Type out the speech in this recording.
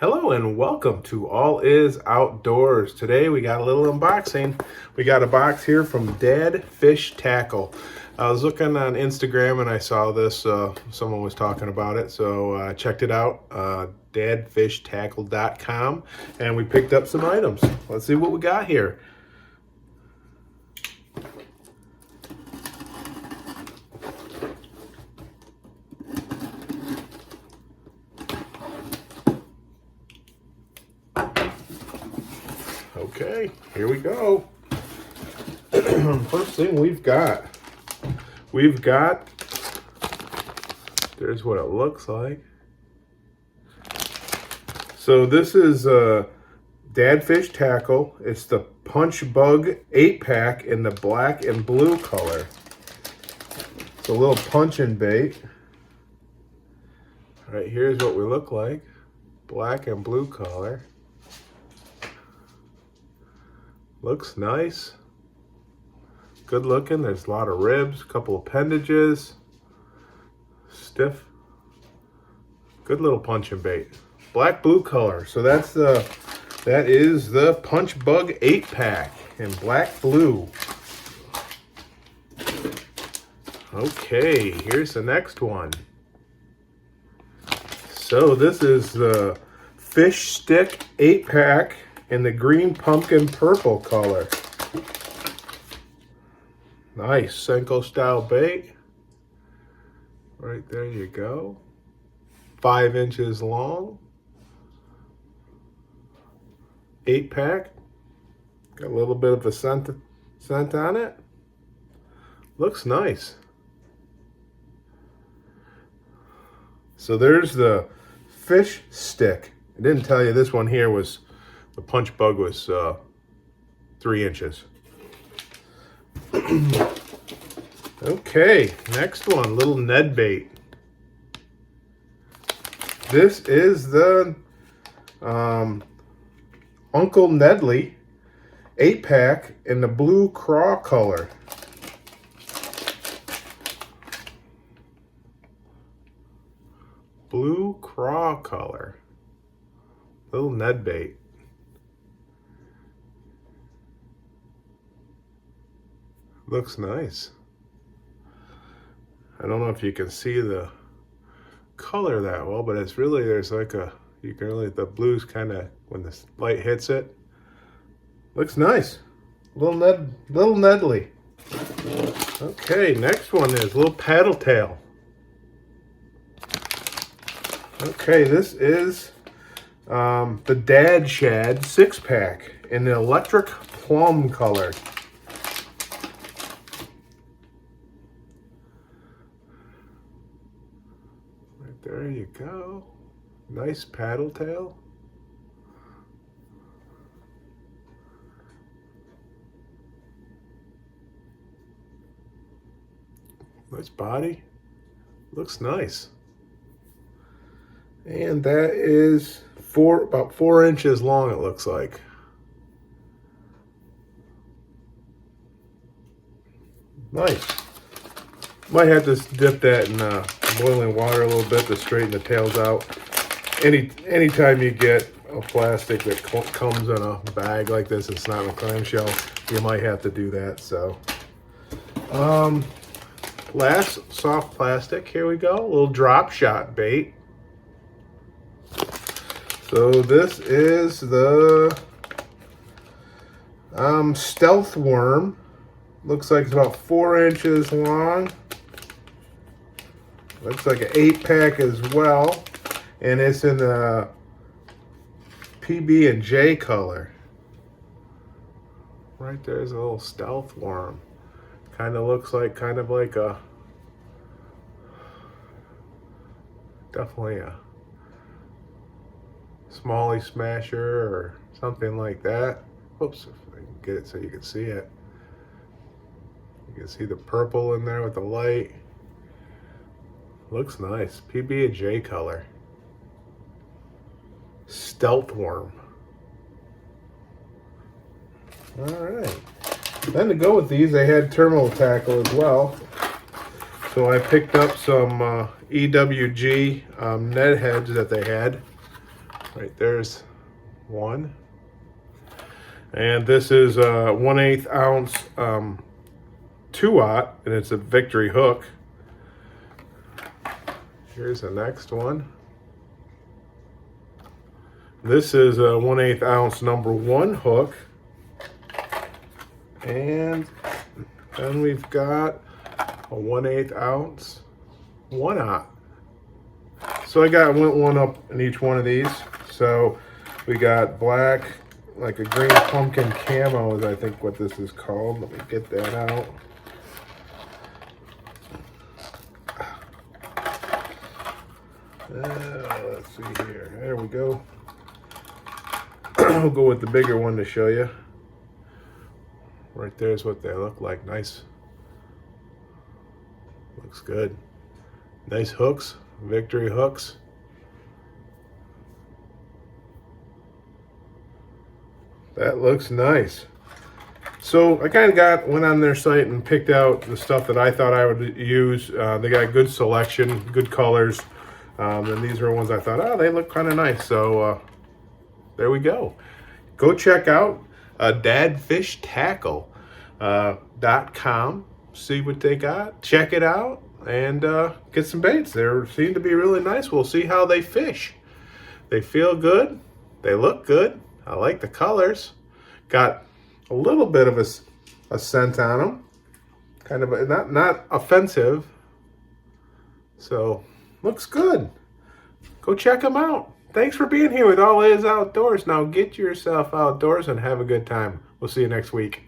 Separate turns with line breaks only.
Hello and welcome to All Is Outdoors. Today we got a little unboxing. We got a box here from Dad Fish Tackle. I was looking on Instagram and I saw this, someone was talking about it, so I checked it out, dadfishtackle.com, and we picked up some items. Let's see what we got here. Okay, here we go. First thing we've got, there's what it looks like. So this is Dad Fish Tackle. It's the Punch Bug 8-pack in the black and blue color. It's a little punching bait. All right, here's what we look like. Black and blue color. Looks nice. Good looking. There's a lot of ribs, a couple appendages. Stiff. Good little punching bait. Black blue color. So that is the Punch Bug 8-pack in black blue. Okay, here's the next one. So this is the Fish Stick 8-pack in the green pumpkin purple color. Nice Senko style bait. Right there you go. 5 inches long. 8-pack. Got a little bit of a scent on it. Looks nice. So there's the Fish Stick. I didn't tell you this one here was, the Punch Bug was 3 inches. Okay, next one, little Ned bait. This is the Uncle Nedly 8-pack in the blue craw color. Blue craw color. Little Ned bait. Looks nice. I don't know if you can see the color that well, but it's really, there's like a, you can really, the blue's kind of, when the light hits it, looks nice. Little Nedly. Okay, next one is little paddle tail. Okay, this is the Dad Shad 6-pack in the electric plum color. There you go. Nice paddle tail. Nice body. Looks nice. And that is about 4 inches long, it looks like. Nice. Might have to dip that in boiling water a little bit to straighten the tails out. Anytime you get a plastic that comes in a bag like this, it's not in a clamshell, you might have to do that. So last soft plastic, here we go, a little drop shot bait. So this is the stealth worm. Looks like it's about 4 inches long. Looks like an 8-pack as well, and it's in the PB and J color. Right there's a little stealth worm. Kind of looks like, definitely a smallie smasher or something like that. Oops, if I can get it so you can see it. You can see the purple in there with the light. Looks nice. PB and J color. Stealth worm. All right. Then to go with these, they had terminal tackle as well. So I picked up some EWG Ned heads that they had. Right there's one. And this is a 1/8 ounce 2/0, and it's a Victory hook. Here's the next one. This is a 1/8 ounce number 1 hook. And then we've got a 1/8 ounce 1/0. So I went one up in each one of these. So we got black, like a green pumpkin camo is I think what this is called. Let me get that out. Let's see here. There we go. I'll go with the bigger one to show you. Right there's what they look like. Nice. Looks good. Nice hooks. Victory hooks. That looks nice. So I kind of went on their site and picked out the stuff that I thought I would use. They got good selection, good colors. And these are ones I thought, oh, they look kind of nice. So there we go. Go check out dadfishtackle.com. See what they got. Check it out and get some baits. They seem to be really nice. We'll see how they fish. They feel good. They look good. I like the colors. Got a little bit of a scent on them. Kind of not offensive. So looks good. Go check them out. Thanks for being here with All Is Outdoors. Now get yourself outdoors and have a good time. We'll see you next week.